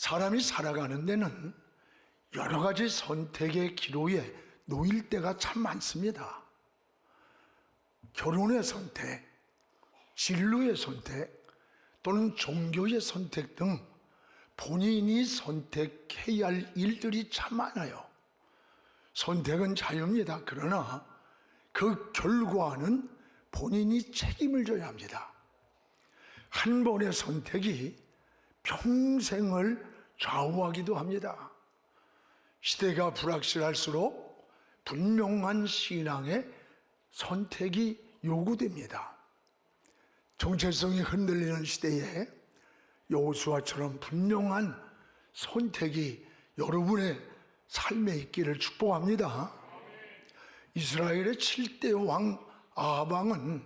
사람이 살아가는 데는 여러 가지 선택의 기로에 놓일 때가 참 많습니다. 결혼의 선택, 진로의 선택, 또는 종교의 선택 등 본인이 선택해야 할 일들이 참 많아요. 선택은 자유입니다. 그러나 그 결과는 본인이 책임을 져야 합니다. 한 번의 선택이 평생을 좌우하기도 합니다. 시대가 불확실할수록 분명한 신앙의 선택이 요구됩니다. 정체성이 흔들리는 시대에 여호수아처럼 분명한 선택이 여러분의 삶에 있기를 축복합니다. 이스라엘의 7대 왕 아합 왕은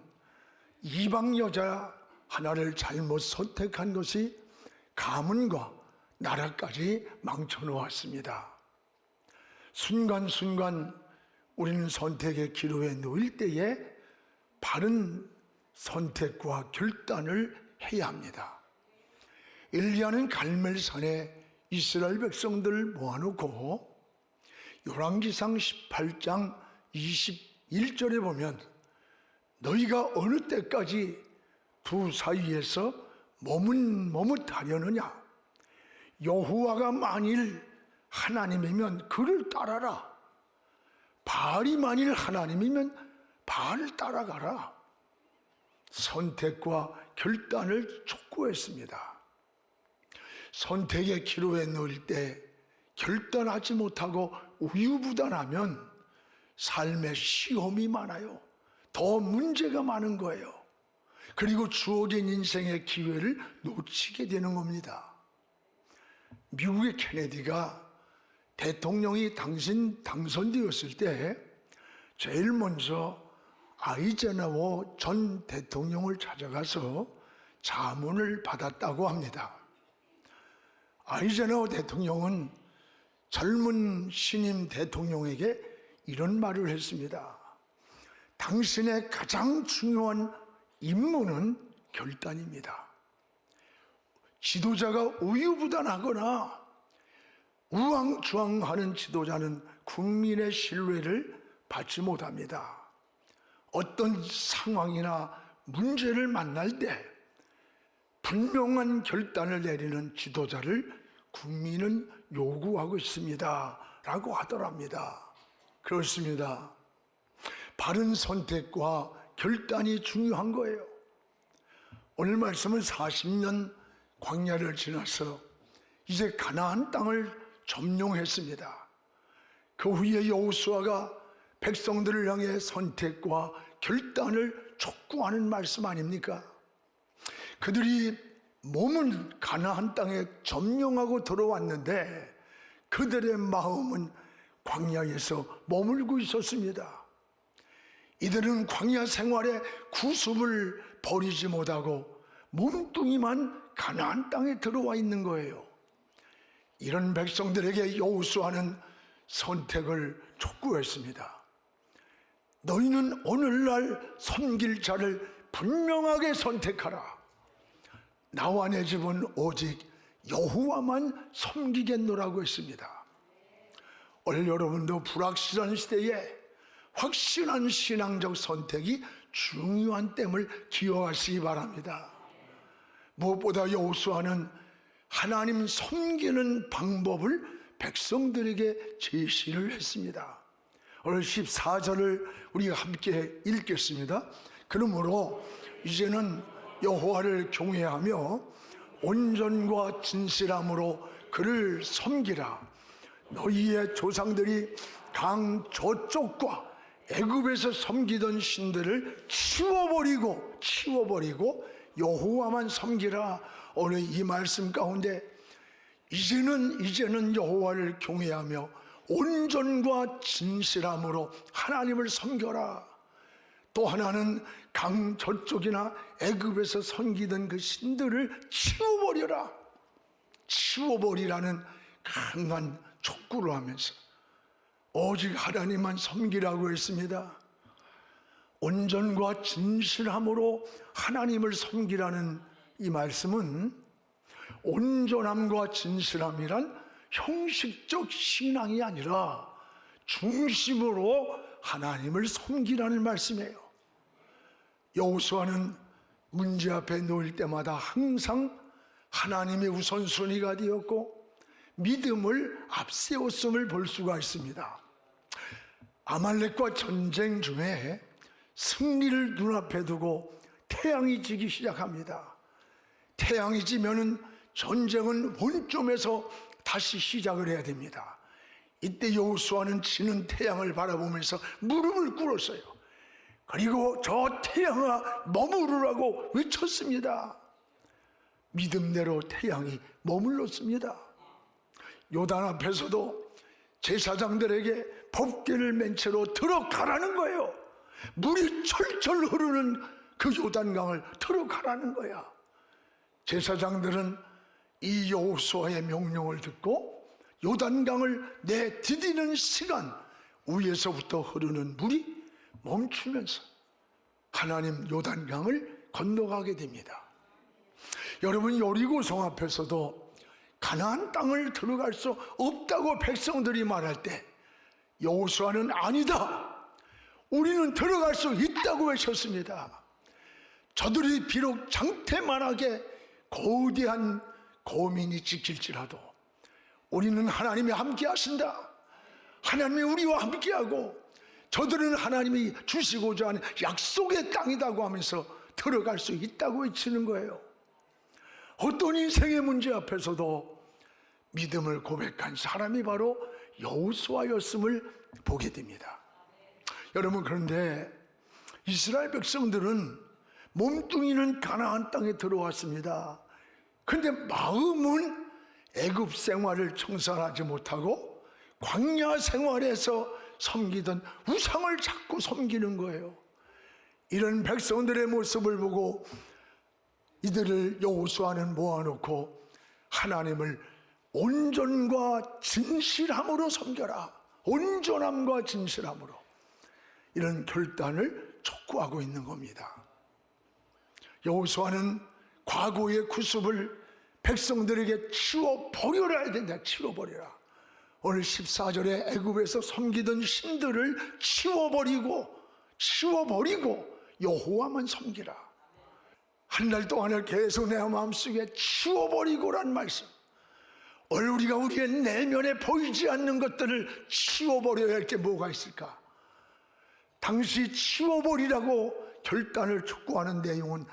이방 여자 하나를 잘못 선택한 것이 가문과 나라까지 망쳐놓았습니다. 순간순간 우리는 선택의 기로에 놓일 때에 바른 선택과 결단을 해야 합니다. 엘리야는 갈멜산에 이스라엘 백성들을 모아놓고 열왕기상 18장 21절에 보면 너희가 어느 때까지 두 사이에서 머뭇하려느냐, 여호와가 만일 하나님이면 그를 따라라, 바알이 만일 하나님이면 바알을 따라가라. 선택과 결단을 촉구했습니다. 선택의 기로에 놓일 때 결단하지 못하고 우유부단하면 삶의 시험이 많아요. 더 문제가 많은 거예요. 그리고 주어진 인생의 기회를 놓치게 되는 겁니다. 미국의 케네디가 대통령이 당선되었을 때 제일 먼저 아이젠하워 전 대통령을 찾아가서 자문을 받았다고 합니다. 아이젠하워 대통령은 젊은 신임 대통령에게 이런 말을 했습니다. 당신의 가장 중요한 임무는 결단입니다. 지도자가 우유부단하거나 우왕좌왕하는 지도자는 국민의 신뢰를 받지 못합니다. 어떤 상황이나 문제를 만날 때 분명한 결단을 내리는 지도자를 국민은 요구하고 있습니다 라고 하더랍니다. 그렇습니다. 바른 선택과 결단이 중요한 거예요. 오늘 말씀은 40년 광야를 지나서 이제 가나안 땅을 점령했습니다. 그 후에 여호수아가 백성들을 향해 선택과 결단을 촉구하는 말씀 아닙니까? 그들이 몸은 가나안 땅에 점령하고 들어왔는데 그들의 마음은 광야에서 머물고 있었습니다. 이들은 광야 생활에 구습을 버리지 못하고 몸뚱이만 가나안 땅에 들어와 있는 거예요. 이런 백성들에게 여호수아는 선택을 촉구했습니다. 너희는 오늘날 섬길 자를 분명하게 선택하라. 나와 내 집은 오직 여호와만 섬기겠노라고 했습니다. 오늘 여러분도 불확실한 시대에 확실한 신앙적 선택이 중요한 땜을 기억하시기 바랍니다. 무엇보다 여호수아는 하나님 섬기는 방법을 백성들에게 제시를 했습니다. 오늘 14절을 우리가 함께 읽겠습니다. 그러므로 이제는 여호와를 경외하며 온전과 진실함으로 그를 섬기라. 너희의 조상들이 강 저쪽과 애굽에서 섬기던 신들을 치워버리고 여호와만 섬기라. 오늘 이 말씀 가운데 이제는 여호와를 경외하며 온전과 진실함으로 하나님을 섬겨라. 또 하나는 강 저쪽이나 애굽에서 섬기던 그 신들을 치워버리라는 강한 촉구를 하면서 오직 하나님만 섬기라고 했습니다. 온전과 진실함으로 하나님을 섬기라는 이 말씀은 온전함과 진실함이란 형식적 신앙이 아니라 중심으로 하나님을 섬기라는 말씀이에요. 여호수아는 문제 앞에 놓일 때마다 항상 하나님의 우선순위가 되었고 믿음을 앞세웠음을 볼 수가 있습니다. 아말렉과 전쟁 중에 승리를 눈앞에 두고 태양이 지기 시작합니다. 태양이 지면은 전쟁은 원점에서 다시 시작을 해야 됩니다. 이때 여호수아는 지는 태양을 바라보면서 무릎을 꿇었어요. 그리고 저 태양아 머무르라고 외쳤습니다. 믿음대로 태양이 머물렀습니다. 요단 앞에서도 제사장들에게 법궤를 맨 채로 들어가라는 거예요. 물이 철철 흐르는 그 요단강을 들어가라는 거야. 제사장들은 이 여호수아의 명령을 듣고 요단강을 내디디는 시간 위에서부터 흐르는 물이 멈추면서 하나님 요단강을 건너가게 됩니다. 여러분, 여리고성 앞에서도 가나안 땅을 들어갈 수 없다고 백성들이 말할 때 여호수아는 아니다, 우리는 들어갈 수 있다고 외쳤습니다. 저들이 비록 장태만하게 거대한 고민이 지킬지라도 우리는 하나님이 함께 하신다, 하나님이 우리와 함께하고 저들은 하나님이 주시고자 하는 약속의 땅이라고 하면서 들어갈 수 있다고 외치는 거예요. 어떤 인생의 문제 앞에서도 믿음을 고백한 사람이 바로 여호수아였음을 보게 됩니다. 여러분, 그런데 이스라엘 백성들은 몸뚱이는 가나안 땅에 들어왔습니다. 그런데 마음은 애굽 생활을 청산하지 못하고 광야 생활에서 섬기던 우상을 자꾸 섬기는 거예요. 이런 백성들의 모습을 보고 이들을 여호수아는 모아놓고 하나님을 온전과 진실함으로 섬겨라, 온전함과 진실함으로, 이런 결단을 촉구하고 있는 겁니다. 여호수아는 과거의 구습을 백성들에게 치워버려야 된다. 치워버려라. 오늘 14절에 애굽에서 섬기던 신들을 치워버리고 여호와만 섬기라. 한 달 동안을 계속 내 마음속에 치워버리고란 말씀. 오늘 우리가 우리의 내면에 보이지 않는 것들을 치워버려야 할 게 뭐가 있을까? 당시 치워버리라고 결단을 촉구하는 내용은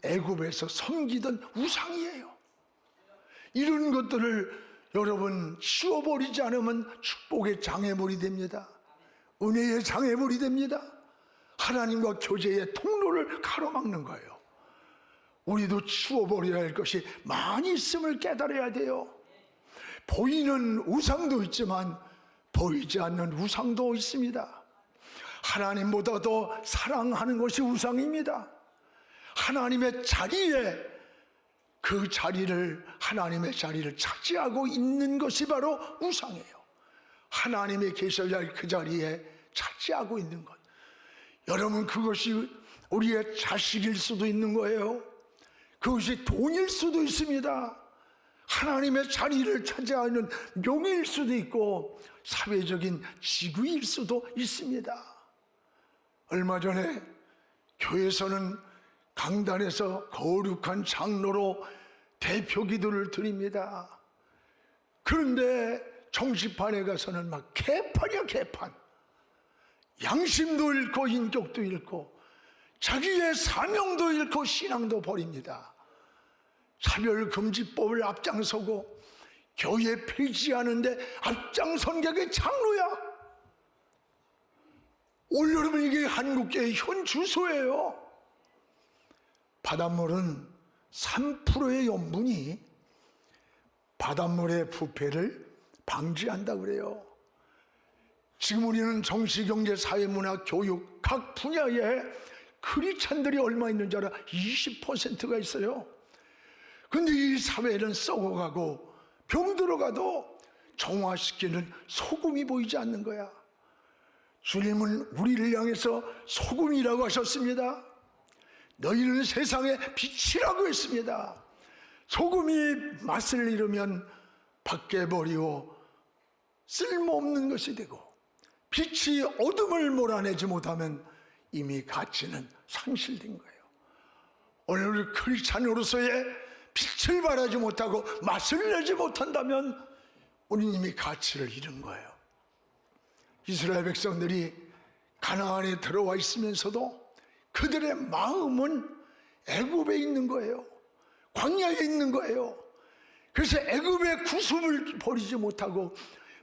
애굽에서 섬기던 우상이에요. 이런 것들을 여러분 치워버리지 않으면 축복의 장애물이 됩니다. 은혜의 장애물이 됩니다. 하나님과 교제의 통로를 가로막는 거예요. 우리도 치워버려야 할 것이 많이 있음을 깨달아야 돼요. 보이는 우상도 있지만 보이지 않는 우상도 있습니다. 하나님보다 더 사랑하는 것이 우상입니다. 하나님의 자리에, 그 자리를, 하나님의 자리를 차지하고 있는 것이 바로 우상이에요. 하나님이 계셔야 할 그 자리에 차지하고 있는 것. 여러분, 그것이 우리의 자식일 수도 있는 거예요. 그것이 돈일 수도 있습니다. 하나님의 자리를 차지하는 명예일 수도 있고 사회적인 지위일 수도 있습니다. 얼마 전에 교회에서는 강단에서 거룩한 장로로 대표 기도를 드립니다. 그런데 정치판에 가서는 막 개판이야, 개판. 양심도 잃고 인격도 잃고 자기의 사명도 잃고 신앙도 버립니다. 차별금지법을 앞장서고 교회 폐지하는데 앞장선 게 장로야. 올 여러분, 이게 한국교회의 현 주소예요. 바닷물은 3%의 염분이 바닷물의 부패를 방지한다고 그래요. 지금 우리는 정치, 경제, 사회, 문화, 교육 각 분야에 크리스찬들이 얼마 있는 줄 알아? 20%가 있어요. 근데 이 사회는 썩어가고 병들어가도 정화시키는 소금이 보이지 않는 거야. 주님은 우리를 향해서 소금이라고 하셨습니다. 너희는 세상의 빛이라고 했습니다. 소금이 맛을 잃으면 밖에 버리고 쓸모없는 것이 되고, 빛이 어둠을 몰아내지 못하면 이미 가치는 상실된 거예요. 오늘 크리스찬으로서의 빛을 발하지 못하고 맛을 내지 못한다면 우리는 이미 가치를 잃은 거예요. 이스라엘 백성들이 가나안에 들어와 있으면서도 그들의 마음은 애굽에 있는 거예요. 광야에 있는 거예요. 그래서 애굽의 구습을 버리지 못하고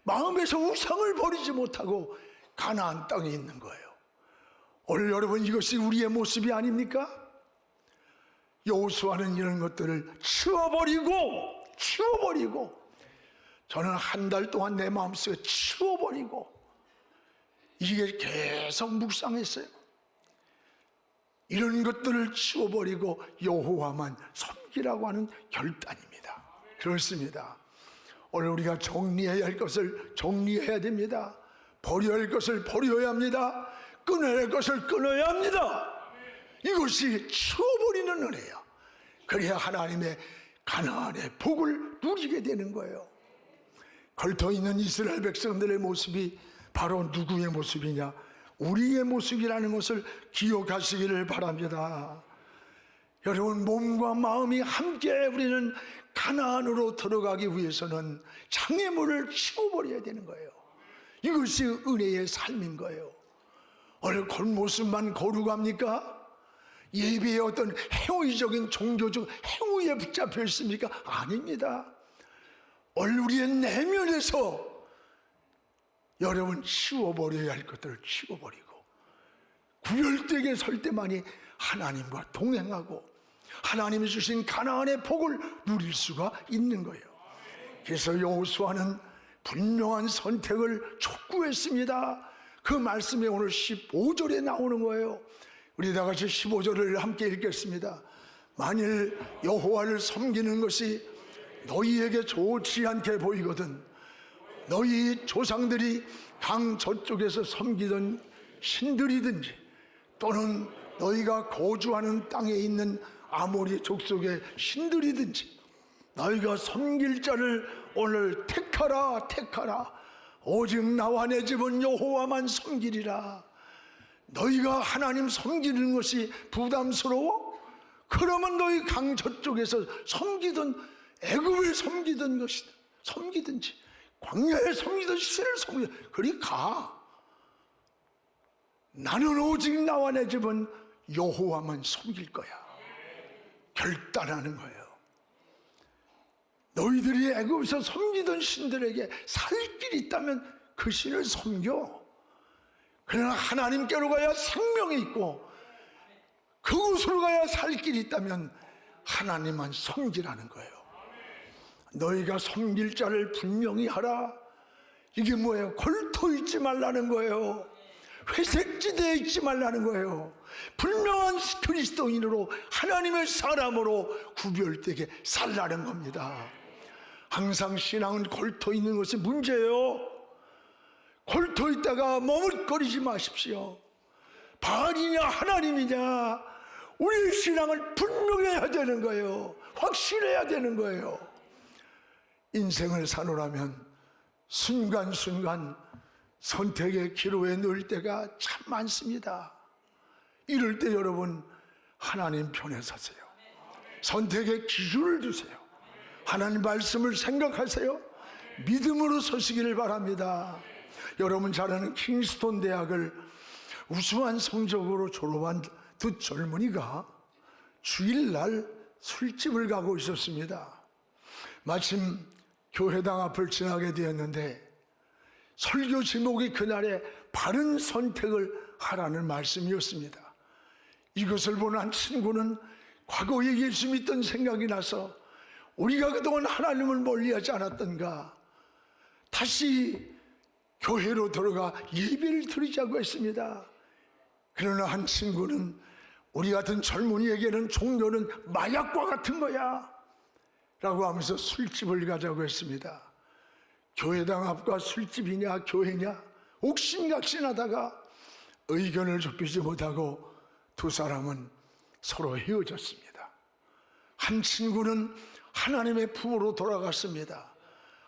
마음에서 우상을 버리지 못하고 가나안 땅에 있는 거예요. 오늘 여러분, 이것이 우리의 모습이 아닙니까? 여호수아는 이런 것들을 치워버리고 저는 한 달 동안 내 마음속에 치워버리고 이게 계속 묵상했어요. 이런 것들을 치워버리고 여호와만 섬기라고 하는 결단입니다. 그렇습니다. 오늘 우리가 정리해야 할 것을 정리해야 됩니다. 버려야 할 것을 버려야 합니다. 끊어야 할 것을 끊어야 합니다. 이것이 치워버리는 은혜야. 그래야 하나님의 가나안의 복을 누리게 되는 거예요. 걸터있는 이스라엘 백성들의 모습이 바로 누구의 모습이냐? 우리의 모습이라는 것을 기억하시기를 바랍니다. 여러분, 몸과 마음이 함께 우리는 가나안으로 들어가기 위해서는 장애물을 치워버려야 되는 거예요. 이것이 은혜의 삶인 거예요. 오늘 겉모습만 거룩합니까? 예배의 어떤 행위적인 종교적 행위에 붙잡혀 있습니까? 아닙니다. 오늘 우리의 내면에서 여러분 치워버려야 할 것들을 치워버리고 구별되게 설 때만이 하나님과 동행하고 하나님이 주신 가나안의 복을 누릴 수가 있는 거예요. 그래서 여호수아는 분명한 선택을 촉구했습니다. 그 말씀이 오늘 15절에 나오는 거예요. 우리 다 같이 15절을 함께 읽겠습니다. 만일 여호와를 섬기는 것이 너희에게 좋지 않게 보이거든 너희 조상들이 강 저쪽에서 섬기던 신들이든지 또는 너희가 거주하는 땅에 있는 아모리 족속의 신들이든지 너희가 섬길 자를 오늘 택하라. 오직 나와 내 집은 여호와만 섬기리라. 너희가 하나님 섬기는 것이 부담스러워? 그러면 너희 강 저쪽에서 섬기던 애굽에 섬기던 것이다. 섬기든지 광야에 섬기던 신을 섬기든 그리 가. 나는 오직 나와 내 집은 여호와만 섬길 거야. 결단하는 거예요. 너희들이 애굽에서 섬기던 신들에게 살 길이 있다면 그 신을 섬겨. 그러나 하나님께로 가야 생명이 있고 그곳으로 가야 살 길이 있다면 하나님만 섬기라는 거예요. 너희가 섬길 자를 분명히 하라. 이게 뭐예요? 골토 있지 말라는 거예요. 회색지대에 있지 말라는 거예요. 분명한 그리스도인으로 하나님의 사람으로 구별되게 살라는 겁니다. 항상 신앙은 골토 있는 것이 문제예요. 골토 있다가 머뭇거리지 마십시오. 바알이냐 하나님이냐 우리의 신앙을 분명해야 되는 거예요. 확실해야 되는 거예요. 인생을 사노라면 순간순간 선택의 기로에 넣을 때가 참 많습니다. 이럴 때 여러분 하나님 편에 서세요. 선택의 기준을 두세요. 하나님 말씀을 생각하세요. 믿음으로 서시기를 바랍니다. 여러분 잘 아는 킹스톤 대학을 우수한 성적으로 졸업한 두 젊은이가 주일날 술집을 가고 있었습니다. 마침 교회당 앞을 지나게 되었는데 설교 제목이 그날의 바른 선택을 하라는 말씀이었습니다. 이것을 본 한 친구는 과거에 예수 믿던 생각이 나서 우리가 그동안 하나님을 멀리하지 않았던가 다시 교회로 들어가 예배를 드리자고 했습니다. 그러나 한 친구는 우리 같은 젊은이에게는 종교는 마약과 같은 거야 라고 하면서 술집을 가자고 했습니다. 교회당 앞과 술집이냐 교회냐 옥신각신하다가 의견을 좁히지 못하고 두 사람은 서로 헤어졌습니다. 한 친구는 하나님의 품으로 돌아갔습니다.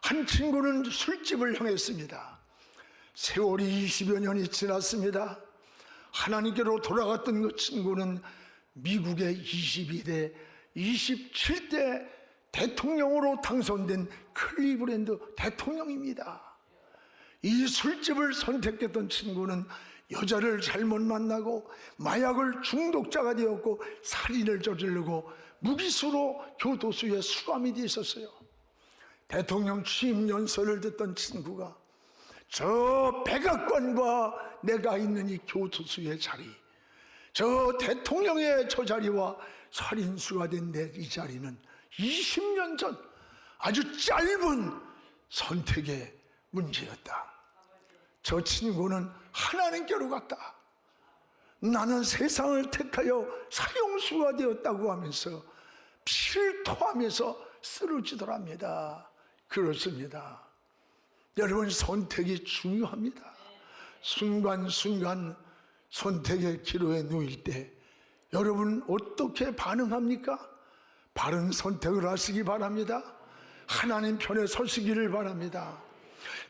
한 친구는 술집을 향했습니다. 세월이 20여 년이 지났습니다. 하나님께로 돌아갔던 그 친구는 미국의 22대, 27대 대통령으로 당선된 클리브랜드 대통령입니다. 이 술집을 선택했던 친구는 여자를 잘못 만나고 마약을 중독자가 되었고 살인을 저지르고 무기수로 교도소에 수감이 돼 있었어요. 대통령 취임 연설을 듣던 친구가 저 백악관과 내가 있는 이 교도소의 자리, 저 대통령의 저 자리와 살인수가 된 내 이 자리는 20년 전 아주 짧은 선택의 문제였다. 저 친구는 하나님께로 갔다. 나는 세상을 택하여 사형수가 되었다고 하면서 피를 토하면서 쓰러지더랍니다. 그렇습니다. 여러분, 선택이 중요합니다. 순간순간 선택의 기로에 놓일 때 여러분 어떻게 반응합니까? 바른 선택을 하시기 바랍니다. 하나님 편에 서시기를 바랍니다.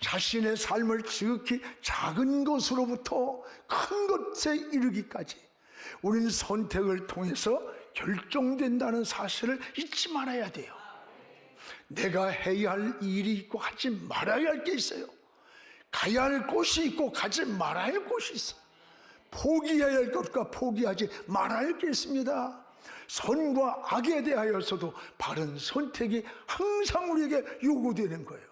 자신의 삶을 지극히 작은 것으로부터 큰 것에 이르기까지 우리는 선택을 통해서 결정된다는 사실을 잊지 말아야 돼요. 내가 해야 할 일이 있고 하지 말아야 할 게 있어요. 가야 할 곳이 있고 가지 말아야 할 곳이 있어요. 포기해야 할 것과 포기하지 말아야 할 게 있습니다. 선과 악에 대하여서도 바른 선택이 항상 우리에게 요구되는 거예요.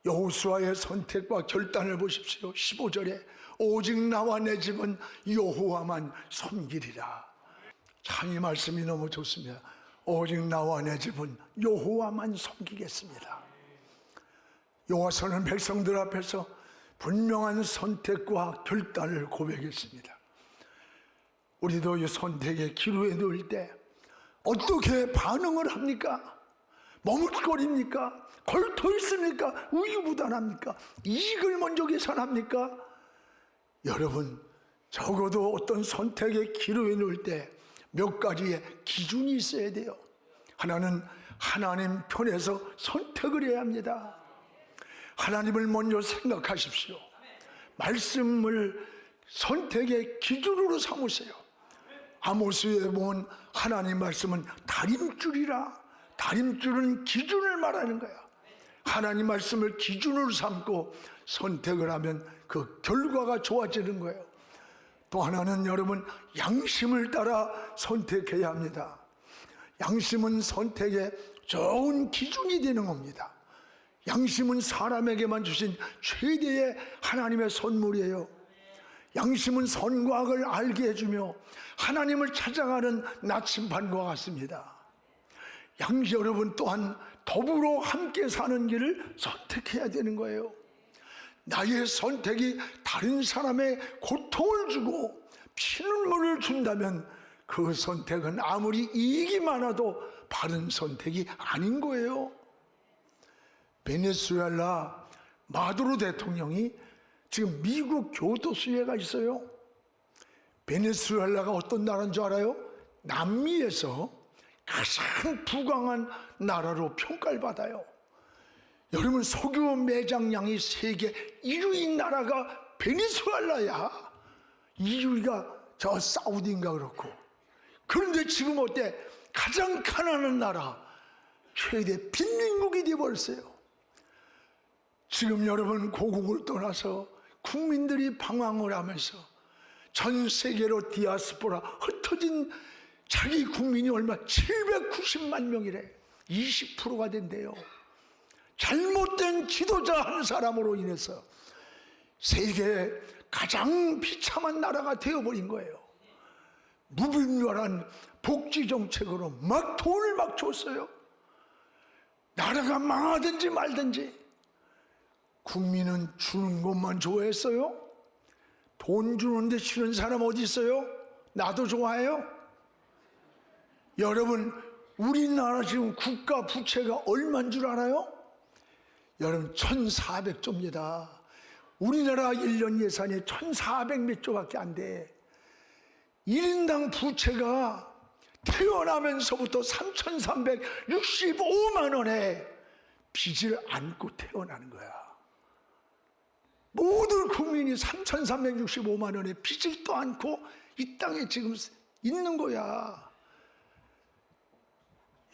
여호수아의 선택과 결단을 보십시오. 15절에 오직 나와 내 집은 여호와만 섬기리라. 참 이 말씀이 너무 좋습니다. 오직 나와 내 집은 여호와만 섬기겠습니다. 여호와서는 백성들 앞에서 분명한 선택과 결단을 고백했습니다. 우리도 이 선택의 기로에 놓일 때 어떻게 반응을 합니까? 머뭇거립니까? 걸터 있습니까? 우유부단합니까? 이익을 먼저 계산합니까? 여러분, 적어도 어떤 선택의 기로에 놓일 때 몇 가지의 기준이 있어야 돼요. 하나는 하나님 편에서 선택을 해야 합니다. 하나님을 먼저 생각하십시오. 말씀을 선택의 기준으로 삼으세요. 아모스에 보면 하나님 말씀은 다림줄이라. 다림줄은 기준을 말하는 거야. 하나님 말씀을 기준으로 삼고 선택을 하면 그 결과가 좋아지는 거예요. 또 하나는 여러분, 양심을 따라 선택해야 합니다. 양심은 선택의 좋은 기준이 되는 겁니다. 양심은 사람에게만 주신 최대의 하나님의 선물이에요. 양심은 선과 악을 알게 해주며 하나님을 찾아가는 나침반과 같습니다. 양심 여러분 또한 더불어 함께 사는 길을 선택해야 되는 거예요. 나의 선택이 다른 사람의 고통을 주고 피눈물을 준다면 그 선택은 아무리 이익이 많아도 바른 선택이 아닌 거예요. 베네수엘라 마두로 대통령이 지금 미국 교도소에 가 있어요. 베네수엘라가 어떤 나라인 줄 알아요? 남미에서 가장 부강한 나라로 평가를 받아요. 여러분, 석유 매장량이 세계 1위인 나라가 베네수엘라야. 2위가 저 사우디인가 그렇고. 그런데 지금 어때? 가장 가난한 나라, 최대 빈민국이 되어버렸어요. 지금 여러분, 고국을 떠나서 국민들이 방황을 하면서 전 세계로 디아스포라 흩어진 자기 국민이 얼마? 790만 명이래. 20%가 된대요. 잘못된 지도자 한 사람으로 인해서 세계의 가장 비참한 나라가 되어버린 거예요. 무분별한 복지 정책으로 막 돈을 막 줬어요. 나라가 망하든지 말든지. 국민은 주는 것만 좋아했어요? 돈 주는데 싫은 사람 어디 있어요? 나도 좋아해요. 여러분, 우리나라 지금 국가 부채가 얼마인 줄 알아요? 여러분, 1,400조입니다. 우리나라 1년 예산이 1,400몇 조밖에 안 돼. 1인당 부채가 태어나면서부터 3,365만 원의 빚을 안고 태어나는 거야. 모든 국민이 3,365만 원의 빚을 또 안고 이 땅에 지금 있는 거야.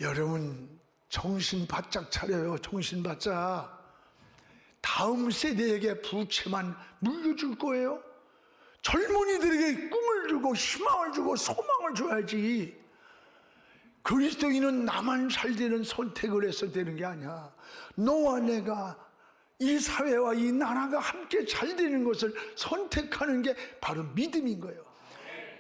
여러분 정신 바짝 차려요. 정신 바짝. 다음 세대에게 부채만 물려줄 거예요? 젊은이들에게 꿈을 주고 희망을 주고 소망을 줘야지. 그리스도인은 나만 잘 되는 선택을 해서 되는 게 아니야. 너와 내가 이 사회와 이 나라가 함께 잘 되는 것을 선택하는 게 바로 믿음인 거예요.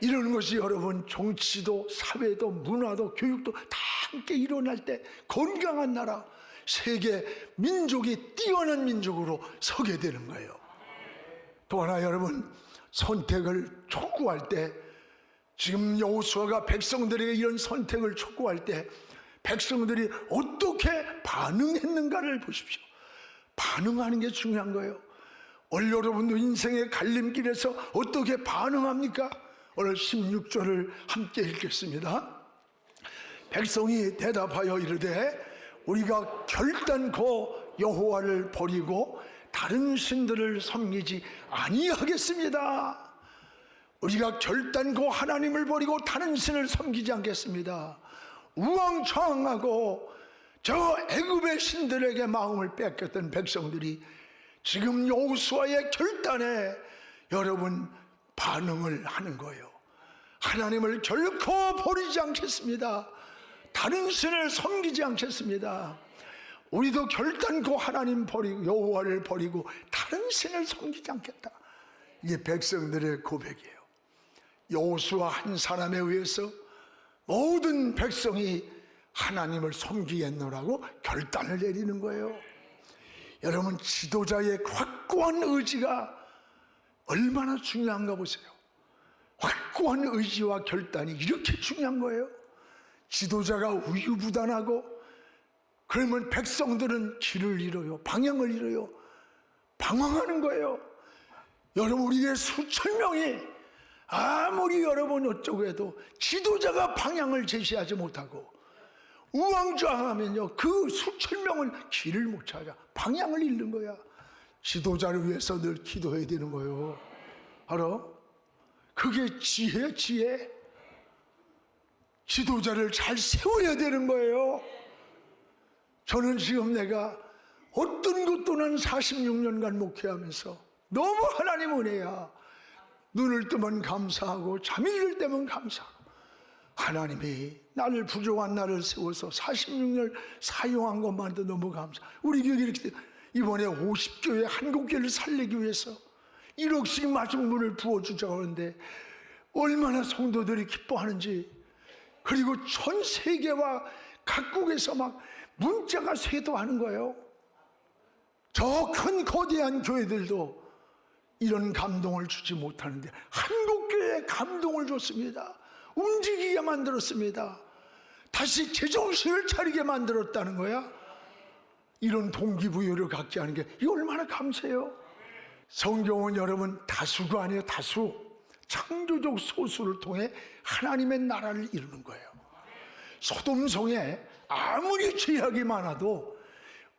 이런 것이 여러분 정치도 사회도 문화도 교육도 다 함께 일어날 때 건강한 나라, 세계 민족이 뛰어난 민족으로 서게 되는 거예요. 또 하나 여러분, 선택을 촉구할 때, 지금 여호수아가 백성들에게 이런 선택을 촉구할 때 백성들이 어떻게 반응했는가를 보십시오. 반응하는 게 중요한 거예요. 오늘 여러분도 인생의 갈림길에서 어떻게 반응합니까? 오늘 16절을 함께 읽겠습니다. 백성이 대답하여 이르되 우리가 결단코 여호와를 버리고 다른 신들을 섬기지 아니하겠습니다. 우리가 결단코 하나님을 버리고 다른 신을 섬기지 않겠습니다. 우왕좌왕하고 저 애굽의 신들에게 마음을 뺏겼던 백성들이 지금 여호수아의 결단에 여러분 반응을 하는 거예요. 하나님을 결코 버리지 않겠습니다. 다른 신을 섬기지 않겠습니다. 우리도 결단코 하나님 버리고 여호와를 버리고 다른 신을 섬기지 않겠다. 이게 백성들의 고백이에요. 여호수아 한 사람에 의해서 모든 백성이 하나님을 섬기겠노라고 결단을 내리는 거예요. 여러분 지도자의 확고한 의지가 얼마나 중요한가 보세요. 확고한 의지와 결단이 이렇게 중요한 거예요. 지도자가 우유부단하고 그러면 백성들은 길을 잃어요. 방향을 잃어요. 방황하는 거예요. 여러분 우리의 수천 명이 아무리 여러분 어쩌고 해도 지도자가 방향을 제시하지 못하고 우왕좌왕하면요 그 수천 명은 길을 못 찾아 방향을 잃는 거야. 지도자를 위해서 늘 기도해야 되는 거예요. 알아? 그게 지혜야. 지혜. 지도자를 잘 세워야 되는 거예요. 저는 지금 내가 어떤 것도 난 46년간 목회하면서 너무 하나님 은혜야. 눈을 뜨면 감사하고 잠이 들 때면 감사하고 하나님이 나를 부족한 나를 세워서 46년 사용한 것만도 너무 감사. 우리 교회 이렇게 이번에 50교회 한국교회를 살리기 위해서 1억씩 마중물을 부어주자고 하는데 얼마나 성도들이 기뻐하는지. 그리고 전 세계와 각국에서 막 문자가 쇄도하는 거예요. 저 큰 거대한 교회들도 이런 감동을 주지 못하는데 한국교회에 감동을 줬습니다. 움직이게 만들었습니다. 다시 제정신을 차리게 만들었다는 거야. 이런 동기부여를 갖게 하는 게 이거 얼마나 감사해요. 성경은 여러분 다수가 아니에요. 다수. 창조적 소수를 통해 하나님의 나라를 이루는 거예요. 소돔성에 아무리 죄악이 많아도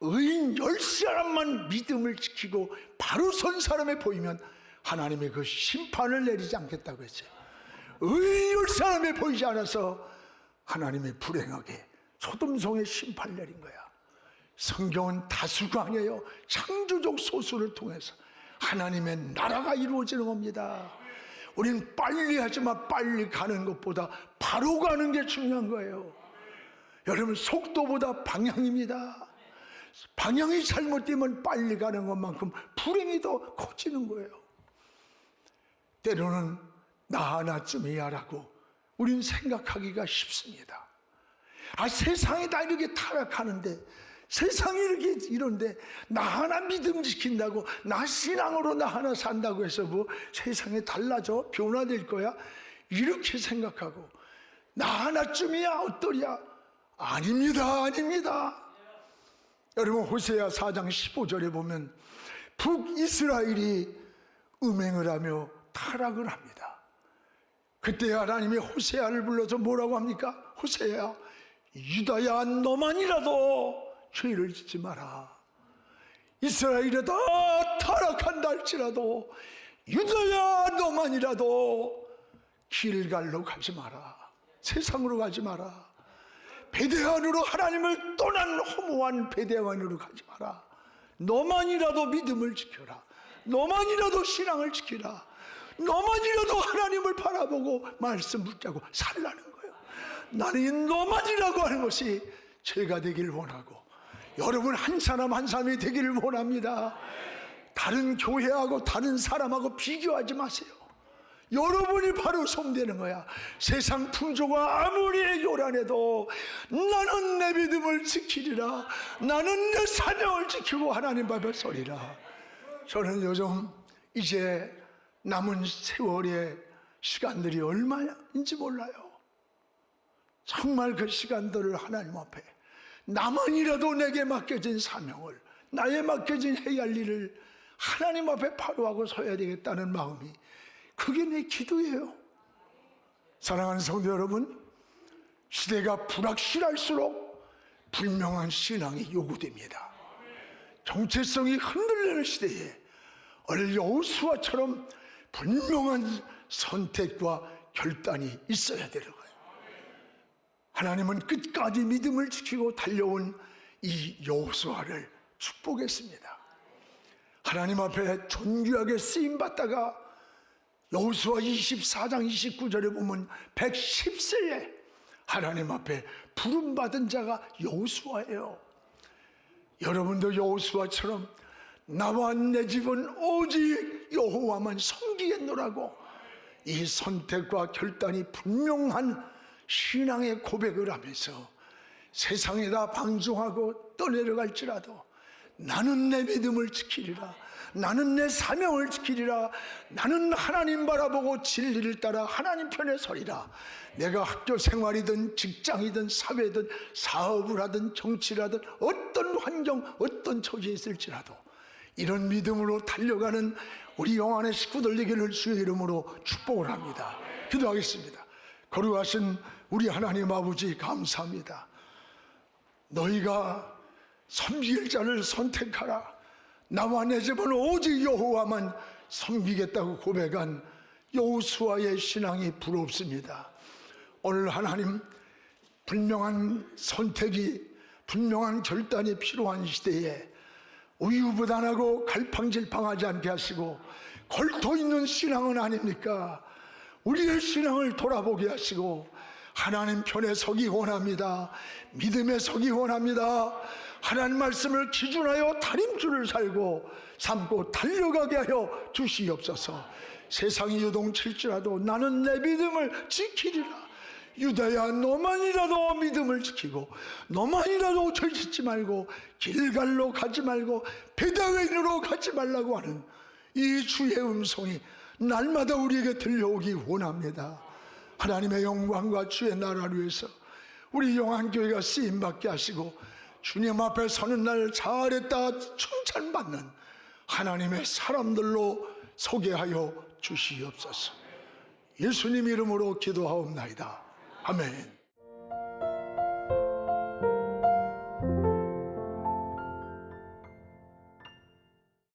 의인 10사람만 믿음을 지키고 바로 선 사람에 보이면 하나님의 그 심판을 내리지 않겠다고 했어요. 의인 10사람에 보이지 않아서 하나님의 불행하게 소돔성에 심판을 내린 거야. 성경은 다수가 아니에요. 창조적 소수를 통해서 하나님의 나라가 이루어지는 겁니다. 우리는 빨리 하지만 빨리 가는 것보다 바로 가는 게 중요한 거예요. 여러분 속도보다 방향입니다. 방향이 잘못되면 빨리 가는 것만큼 불행이 더 커지는 거예요. 때로는 나 하나쯤이야 라고 우린 생각하기가 쉽습니다. 세상이 다 이렇게 타락하는데 세상이 이렇게 이런데 나 하나 믿음 지킨다고 나 신앙으로 나 하나 산다고 해서 뭐 세상이 달라져 변화될 거야 이렇게 생각하고 나 하나쯤이야 어떠랴. 아닙니다. 아닙니다. 여러분 호세아 4장 15절에 보면 북이스라엘이 음행을 하며 타락을 합니다. 그때 하나님이 호세아를 불러서 뭐라고 합니까? 호세야, 유다야 너만이라도 죄를 짓지 마라. 이스라엘이 다 타락한다 할지라도 유다야 너만이라도 길갈로 가지 마라. 세상으로 가지 마라. 베데안으로 하나님을 떠난 허무한 베데안으로 가지 마라. 너만이라도 믿음을 지켜라. 너만이라도 신앙을 지키라. 너만이라도 하나님을 바라보고 말씀 붙잡고 살라는 거예요. 나는 이 너만이라고 하는 것이 죄가 되길 원하고, 여러분 한 사람 한 사람이 되기를 원합니다. 다른 교회하고 다른 사람하고 비교하지 마세요. 여러분이 바로 손대는 거야. 세상 풍조가 아무리 요란해도 나는 내 믿음을 지키리라. 나는 내 사명을 지키고 하나님 앞에 서리라. 저는 요즘 이제 남은 세월의 시간들이 얼마인지 몰라요. 정말 그 시간들을 하나님 앞에 나만이라도 내게 맡겨진 사명을, 나에 맡겨진 해야 할 일을 하나님 앞에 바로하고 서야 되겠다는 마음이, 그게 내 기도예요. 사랑하는 성도 여러분, 시대가 불확실할수록 분명한 신앙이 요구됩니다. 정체성이 흔들리는 시대에 오늘 여호수아처럼 분명한 선택과 결단이 있어야 되는 거예요. 하나님은 끝까지 믿음을 지키고 달려온 이 여호수아를 축복했습니다. 하나님 앞에 존귀하게 쓰임받다가 여호수아 24장 29절에 보면 110세에 하나님 앞에 부름받은 자가 여호수아예요. 여러분도 여호수아처럼 나와 내 집은 오직 여호와만 섬기겠노라고 이 선택과 결단이 분명한 신앙의 고백을 하면서 세상에다 방종하고 떠내려갈지라도 나는 내 믿음을 지키리라. 나는 내 사명을 지키리라. 나는 하나님 바라보고 진리를 따라 하나님 편에 서리라. 내가 학교 생활이든 직장이든 사회든 사업을 하든 정치를 하든 어떤 환경 어떤 처지에 있을지라도 이런 믿음으로 달려가는 우리 영안의 식구들 되기를 주의 이름으로 축복을 합니다. 기도하겠습니다. 거룩하신 우리 하나님 아버지, 감사합니다. 너희가 섬길 자를 선택하라. 나와 내 집은 오직 여호와만 섬기겠다고 고백한 여호수아의 신앙이 부럽습니다. 오늘 하나님, 분명한 선택이, 분명한 결단이 필요한 시대에 우유부단하고 갈팡질팡하지 않게 하시고 걸터 있는 신앙은 아닙니까? 우리의 신앙을 돌아보게 하시고 하나님 편에 서기 원합니다. 믿음에 서기 원합니다. 하나님 말씀을 기준하여 다림줄을 살고 삼고 달려가게 하여 주시옵소서. 세상이 요동칠지라도 나는 내 믿음을 지키리라. 유다야 너만이라도 믿음을 지키고 너만이라도 죄짓지 말고 길갈로 가지 말고 베다웬으로 가지 말라고 하는 이 주의 음성이 날마다 우리에게 들려오기 원합니다. 하나님의 영광과 주의 나라를 위해서 우리 영안교회가 쓰임받게 하시고 주님 앞에 서는 날 잘했다 칭찬받는 하나님의 사람들로 소개하여 주시옵소서. 예수님 이름으로 기도하옵나이다. 아멘.